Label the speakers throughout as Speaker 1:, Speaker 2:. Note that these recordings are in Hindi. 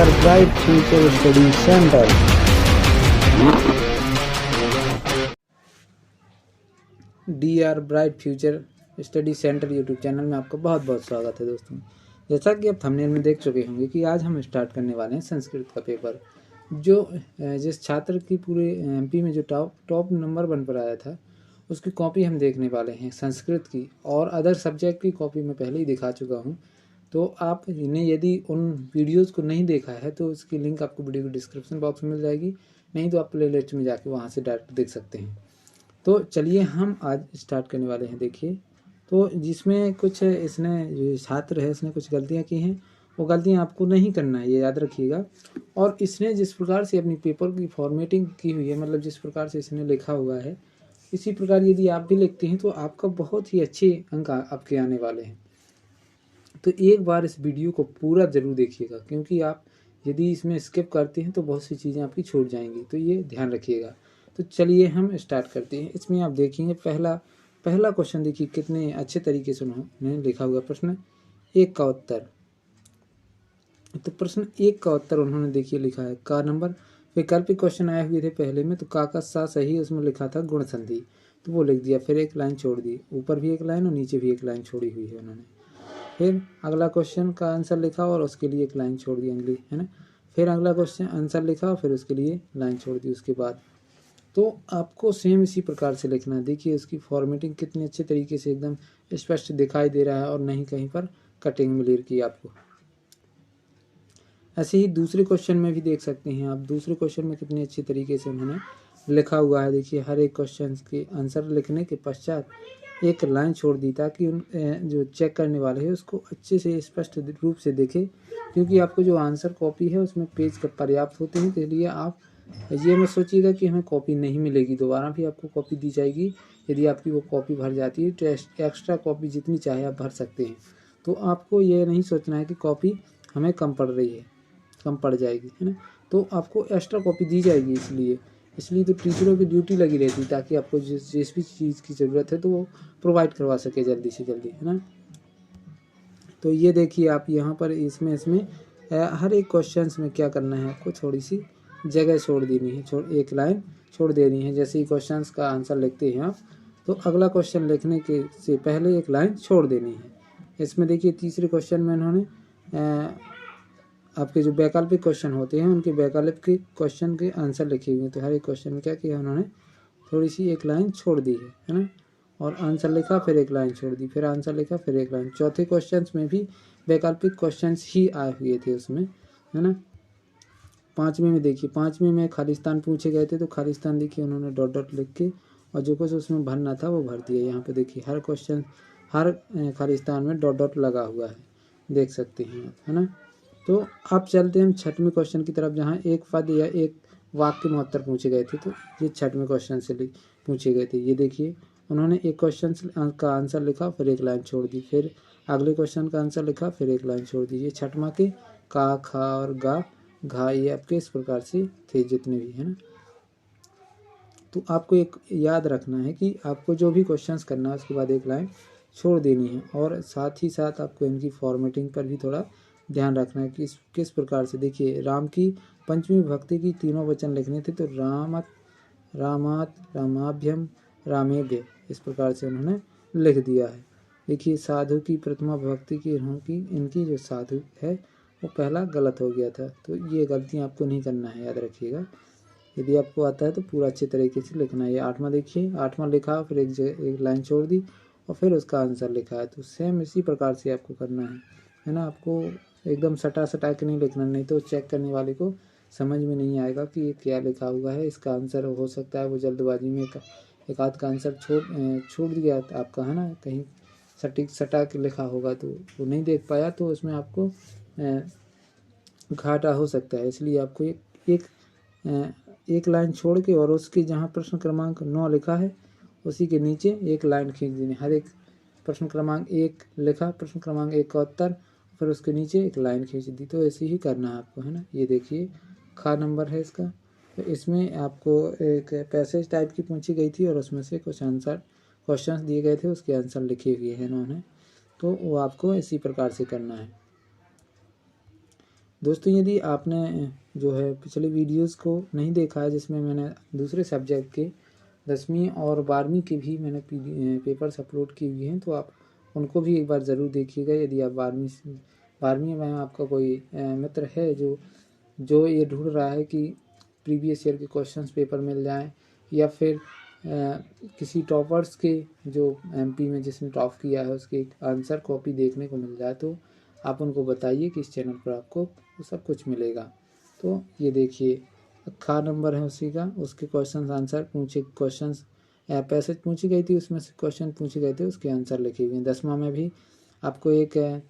Speaker 1: Are bright future study centre. D R bright future study centre YouTube channel में आपका बहुत बहुत स्वागत है दोस्तों। जैसा कि आप थंबनेल में देख चुके होंगे कि आज हम स्टार्ट करने वाले हैं संस्कृत का पेपर, जो जिस छात्र की पूरे एमपी में जो टॉप नंबर 1 पर आया था उसकी कॉपी हम देखने वाले हैं संस्कृत की। और अदर सब्जेक्ट की कॉपी मैं पहले ही दिखा चुका हूं, तो आप इन्हें यदि उन वीडियोस को नहीं देखा है तो उसकी लिंक आपको वीडियो के डिस्क्रिप्शन बॉक्स में मिल जाएगी, नहीं तो आप प्ले लिस्ट में जाके वहाँ से डायरेक्ट देख सकते हैं। तो चलिए हम आज स्टार्ट करने वाले हैं। देखिए, तो जिसमें कुछ इसने जो छात्र है इसने कुछ गलतियाँ की हैं, वो गलतियाँ आपको नहीं करना है, ये याद रखिएगा। और इसने जिस प्रकार से अपनी पेपर की फॉर्मेटिंग की हुई है, मतलब जिस प्रकार से इसने लिखा हुआ है, इसी प्रकार यदि आप भी लिखते हैं तो आपका बहुत ही अच्छे अंक आपके आने वाले हैं। तो एक बार इस वीडियो को पूरा ज़रूर देखिएगा, क्योंकि आप यदि इसमें स्किप करते हैं तो बहुत सी चीज़ें आपकी छूट जाएंगी, तो ये ध्यान रखिएगा। तो चलिए हम स्टार्ट करते हैं। इसमें आप देखेंगे पहला क्वेश्चन देखिए कितने अच्छे तरीके से उन्होंने लिखा हुआ। प्रश्न 1 का उत्तर, तो प्रश्न 1 का उत्तर उन्होंने देखिए लिखा है का नंबर। वैकल्पिक क्वेश्चन आए हुए थे पहले में, तो का सा सही, उसमें लिखा था गुण संधि, तो वो लिख दिया, फिर एक लाइन छोड़ दी, ऊपर भी एक लाइन और नीचे भी एक लाइन छोड़ी हुई है उन्होंने। फिर अगला क्वेश्चन का आंसर लिखा और उसके लिए एक लाइन छोड़ दी अगली, है ना। फिर अगला क्वेश्चन आंसर लिखा और फिर उसके लिए लाइन छोड़ दी उसके बाद। तो आपको सेम इसी प्रकार से लिखना है। देखिए उसकी फॉर्मेटिंग कितनी अच्छे तरीके से एकदम स्पष्ट दिखाई दे रहा है और नहीं कहीं पर कटिंग मिल की आपको। ऐसे ही दूसरे क्वेश्चन में भी देख सकते हैं आप, दूसरे क्वेश्चन में कितने अच्छे तरीके से उन्होंने लिखा हुआ है। देखिए हर एक क्वेश्चन के आंसर लिखने के पश्चात एक लाइन छोड़ दी, ताकि उन जो चेक करने वाले हैं उसको अच्छे से स्पष्ट रूप से देखे, क्योंकि आपको जो आंसर कॉपी है उसमें पेज का पर्याप्त होते हैं। इसलिए आप ये मत सोचिएगा कि हमें कॉपी नहीं मिलेगी, दोबारा भी आपको कॉपी दी जाएगी। यदि आपकी वो कॉपी भर जाती है तो एक्स्ट्रा कॉपी जितनी चाहे आप भर सकते हैं। तो आपको ये नहीं सोचना है कि कॉपी हमें कम पड़ रही है, कम पड़ जाएगी, है ना। तो आपको एक्स्ट्रा कॉपी दी जाएगी, इसलिए तो टीचरों की ड्यूटी लगी रहती है, ताकि आपको जिस भी चीज़ की ज़रूरत है तो वो प्रोवाइड करवा सके जल्दी से जल्दी, है ना। तो ये देखिए आप यहाँ पर इसमें हर एक क्वेश्चंस में क्या करना है, आपको थोड़ी सी जगह छोड़ देनी है, एक लाइन छोड़ देनी है। जैसे ही क्वेश्चंस का आंसर लिखते हैं आप, तो अगला क्वेश्चन लिखने के से पहले एक लाइन छोड़ देनी है। इसमें देखिए तीसरे क्वेश्चन में इन्होंने आपके जो वैकल्पिक क्वेश्चन होते हैं उनके वैकल्पिक क्वेश्चन के आंसर लिखे हुए हैं। तो हर एक क्वेश्चन में क्या किया उन्होंने, थोड़ी सी एक लाइन छोड़ दी है ना। और आंसर लिखा, फिर एक लाइन छोड़ दी, फिर आंसर लिखा, फिर एक लाइन। चौथे क्वेश्चन में भी वैकल्पिक क्वेश्चन ही आए हुए थे उसमें, है ना। पाँचवें में देखिए, पाँचवें में खालिस्तान पूछे गए थे, तो खालिस्तान देखिए उन्होंने डॉट डॉट लिख के और जो कुछ उसमें भरना था वो भर दिया। यहाँ पे देखिए हर क्वेश्चन, हर खालिस्तान में डॉट डॉट लगा हुआ है, देख सकते हैं आप, है ना। तो अब चलते हैं हम छठवें क्वेश्चन की तरफ, जहाँ एक पद या एक वाक्य में उत्तर पूछे गए थे। तो ये छठवें क्वेश्चन से पूछे गए थे। ये देखिए उन्होंने एक क्वेश्चन का आंसर लिखा, फिर एक लाइन छोड़ दी, फिर अगले क्वेश्चन का आंसर लिखा, फिर एक लाइन छोड़ दी। ये छठवां के का, खा और गा, घा, ये आपके इस प्रकार से थे जितने भी, है ना। तो आपको एक याद रखना है कि आपको जो भी क्वेश्चंस करना है उसके बाद एक लाइन छोड़ देनी है, और साथ ही साथ आपको इनकी फॉर्मेटिंग पर भी थोड़ा ध्यान रखना है कि किस प्रकार से। देखिए राम की पंचमी विभक्ति की तीनों वचन लिखने थे, तो रामत, रामात, रामाभ्यम, रामेभ्य, इस प्रकार से उन्होंने लिख दिया है। देखिए साधु की प्रथमा विभक्ति की इनकी जो साधु है वो पहला गलत हो गया था। तो ये गलतियाँ आपको नहीं करना है, याद रखिएगा। यदि आपको आता है तो पूरा अच्छे तरीके से लिखना है। ये आठवां देखिए, आठवां लिखा, फिर एक लाइन छोड़ दी और फिर उसका आंसर लिखा है। तो सेम इसी प्रकार से आपको करना है ना। आपको एकदम सटा के नहीं लिखना, नहीं तो चेक करने वाले को समझ में नहीं आएगा कि ये क्या लिखा हुआ है। इसका आंसर हो सकता है वो जल्दबाजी में एक आध का आंसर छोड़ दिया आपका, है ना, कहीं सटा के लिखा होगा तो वो नहीं देख पाया, तो उसमें आपको घाटा हो सकता है। इसलिए आपको एक लाइन छोड़ के और उसके जहाँ प्रश्न क्रमांक 9 लिखा है उसी के नीचे एक लाइन खींच देनी। हर एक प्रश्न क्रमांक 1 लिखा, प्रश्न क्रमांक 1 का उत्तर, फिर उसके नीचे एक लाइन खींच दी। तो ऐसे ही करना है आपको, है ना। ये देखिए खा नंबर है इसका। तो इसमें आपको एक पैसेज टाइप की पूछी गई थी और उसमें से कुछ आंसर क्वेश्चंस दिए गए थे, उसके आंसर लिखे हुए हैं इन्होंने। तो वो आपको इसी प्रकार से करना है। दोस्तों यदि आपने जो है पिछले वीडियोस को नहीं देखा है, जिसमें मैंने दूसरे सब्जेक्ट के 10वीं और 12वीं के भी मैंने पेपर्स अपलोड किए हुए हैं, तो आप उनको भी एक बार ज़रूर देखिएगा। यदि आप 12वीं में आपका कोई मित्र है जो ये ढूंढ रहा है कि प्रीवियस ईयर के क्वेश्चंस पेपर मिल जाएं, या फिर किसी टॉपर्स के जो एमपी में जिसने टॉप किया है उसके आंसर कॉपी देखने को मिल जाए, तो आप उनको बताइए कि इस चैनल पर आपको वो सब कुछ मिलेगा। तो ये देखिए खा नंबर है उसी का, उसके क्वेश्चन आंसर क्वेश्चंस पैसेज पूछी गई थी, उसमें से क्वेश्चन पूछे गए थे, उसके आंसर लिखे हुए हैं। 10वां में भी आपको एक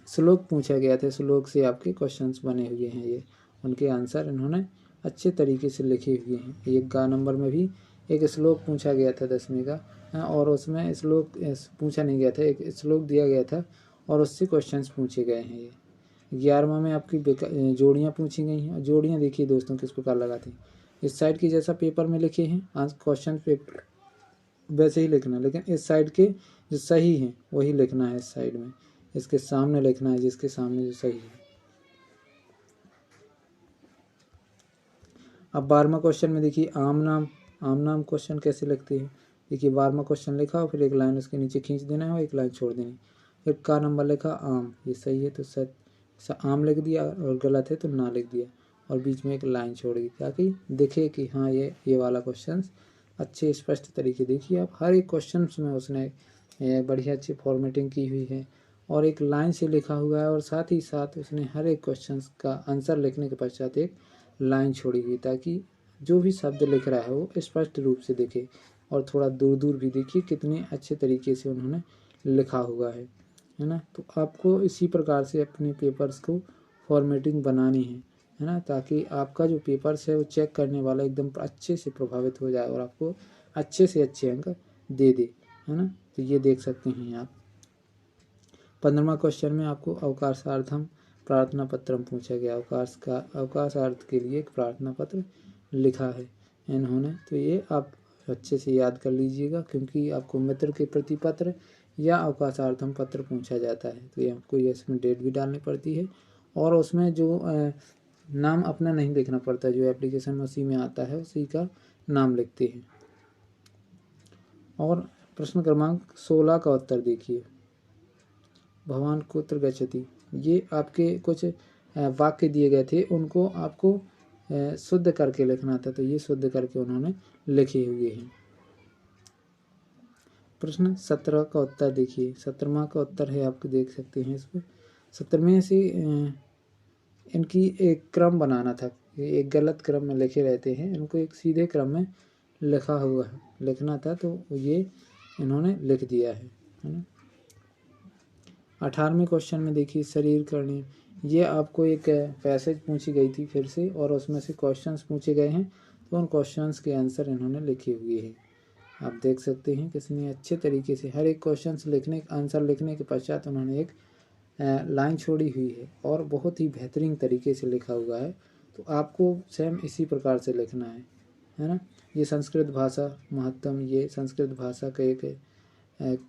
Speaker 1: श्लोक पूछा गया था, श्लोक से आपके क्वेश्चंस बने हुए हैं, ये उनके आंसर इन्होंने अच्छे तरीके से लिखे हुए हैं। एक गा नंबर में भी एक श्लोक पूछा गया था 10वीं का, और उसमें श्लोक पूछा नहीं गया था, एक श्लोक दिया गया था और उससे क्वेश्चंस पूछे गए हैं। ये 11वां में आपकी जोड़ियाँ पूछी गई हैं। जोड़ियाँ देखिए दोस्तों किस प्रकार लगाती हैं, इस साइड की जैसा पेपर में लिखे हैं क्वेश्चन पेपर वैसे ही लिखना, लेकिन इस साइड के जो सही हैं वही लिखना है, इस साइड में इसके सामने लिखना है जिसके सामने जो सही है। अब 12वां क्वेश्चन में देखिए आम नाम क्वेश्चन कैसे लिखते हैं। देखिए 12वां क्वेश्चन लिखा और फिर एक लाइन उसके नीचे खींच देना है और एक लाइन छोड़ देनी। फिर का नंबर लिखा आम, ये सही है तो सच आम लिख दिया, और गलत है तो ना लिख दिया, और बीच में एक लाइन छोड़ दी ताकि दिखे कि हाँ ये वाला क्वेश्चन अच्छे स्पष्ट तरीके। देखिए आप हर एक क्वेश्चन में उसने बढ़िया अच्छी फॉर्मेटिंग की हुई है और एक लाइन से लिखा हुआ है, और साथ ही साथ उसने हर एक क्वेश्चन का आंसर लिखने के पश्चात एक लाइन छोड़ी हुई ताकि जो भी शब्द लिख रहा है वो स्पष्ट रूप से दिखे। और थोड़ा दूर दूर भी देखिए कितने अच्छे तरीके से उन्होंने लिखा हुआ है ना। तो आपको इसी प्रकार से अपने पेपर्स को फॉर्मेटिंग बनानी है ना, ताकि आपका जो पेपर्स है वो चेक करने वाला एकदम अच्छे से प्रभावित हो जाए और आपको अच्छे से अच्छे अंक दे दे, है ना। तो ये देख सकते हैं आप। 15वां क्वेश्चन में आपको अवकाशार्थम प्रार्थना पत्रम पूछा गया। अवकाशार्थ के लिए एक प्रार्थना पत्र लिखा है इन्होंने, तो ये आप अच्छे से याद कर लीजिएगा, क्योंकि आपको मित्र के प्रति पत्र या अवकाशार्थम पत्र पूछा जाता है, तो ये आपको ये इसमें डेट भी डालनी पड़ती है, और उसमें जो नाम अपना नहीं लिखना पड़ता, जो एप्लीकेशन उसी में आता है उसी का नाम लिखते हैं। और प्रश्न क्रमांक 16 का उत्तर देखिए, भगवान कुत्र गच्छति। ये आपके कुछ वाक्य दिए गए थे, उनको आपको शुद्ध करके लिखना था, तो ये शुद्ध करके उन्होंने लिखे हुए हैं। प्रश्न 17 का उत्तर देखिए, 17वां का उत्तर है, आपको देख सकते हैं इसमें 17वें से इनकी एक क्रम बनाना था, एक गलत क्रम में लिखे रहते हैं, इनको एक सीधे क्रम में लिखना था, तो ये इन्होंने लिख दिया है ना। 18वें क्वेश्चन में देखिए शरीर करणी, ये आपको एक पैसेज पूछी गई थी फिर से, और उसमें से क्वेश्चंस पूछे गए हैं, तो उन क्वेश्चंस के आंसर इन्होंने लिखे हुए हैं। आप देख सकते हैं कितने अच्छे तरीके से हर एक क्वेश्चन आंसर लिखने के पश्चात उन्होंने एक लाइन छोड़ी हुई है और बहुत ही बेहतरीन तरीके से लिखा हुआ है। तो आपको सेम इसी प्रकार से लिखना है ना। ये संस्कृत भाषा महत्तम, ये संस्कृत भाषा का एक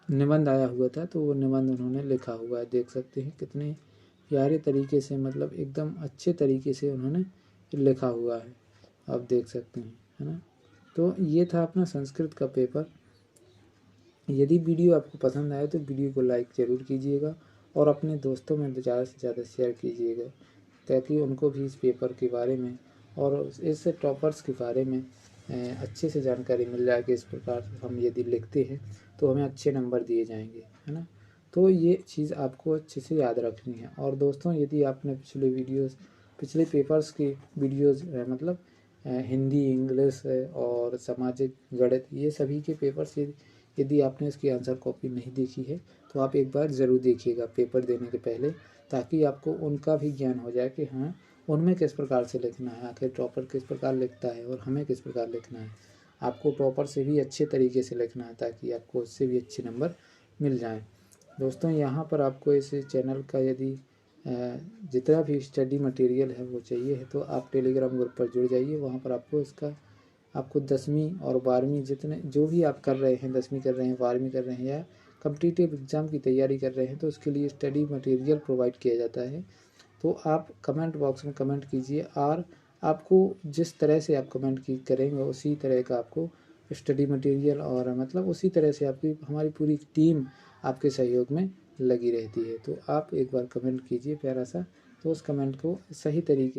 Speaker 1: निबंध आया हुआ था, तो वो निबंध उन्होंने लिखा हुआ है। देख सकते हैं कितने प्यारे तरीके से, मतलब एकदम अच्छे तरीके से उन्होंने लिखा हुआ है, आप देख सकते हैं, है ना। तो ये था अपना संस्कृत का पेपर। यदि वीडियो आपको पसंद आए तो वीडियो को लाइक ज़रूर कीजिएगा और अपने दोस्तों में ज़्यादा से ज़्यादा शेयर कीजिएगा, ताकि उनको भी इस पेपर के बारे में और इस टॉपर्स के बारे में अच्छे से जानकारी मिल जाए कि इस प्रकार हम यदि लिखते हैं तो हमें अच्छे नंबर दिए जाएंगे, है ना। तो ये चीज़ आपको अच्छे से याद रखनी है। और दोस्तों यदि आपने पिछले पेपर्स की वीडियोज़ मतलब हिंदी, इंग्लिश और सामाजिक, गणित, ये सभी के पेपर्स यदि आपने इसकी आंसर कॉपी नहीं देखी है तो आप एक बार ज़रूर देखिएगा पेपर देने के पहले, ताकि आपको उनका भी ज्ञान हो जाए कि हाँ उनमें किस प्रकार से लिखना है, आखिर टॉपर किस प्रकार लिखता है और हमें किस प्रकार लिखना है। आपको टॉपर से भी अच्छे तरीके से लिखना है ताकि आपको उससे भी अच्छे नंबर मिल जाएं। दोस्तों यहाँ पर आपको इस चैनल का यदि जितना भी स्टडी मटेरियल है वो चाहिए है तो आप टेलीग्राम ग्रुप पर जुड़ जाइए। वहाँ पर आपको 10वीं और 12वीं जितने जो भी आप कर रहे हैं, 10वीं कर रहे हैं, 12वीं कर रहे हैं या कॉम्पिटिटिव एग्ज़ाम की तैयारी कर रहे हैं तो उसके लिए स्टडी मटेरियल प्रोवाइड किया जाता है। तो आप कमेंट बॉक्स में कमेंट कीजिए और आपको जिस तरह से आप कमेंट करेंगे उसी तरह का आपको स्टडी मटेरियल और मतलब उसी तरह से आपकी हमारी पूरी टीम आपके सहयोग में लगी रहती है। तो आप एक बार कमेंट कीजिए प्यारा सा, तो उस कमेंट को सही तरीके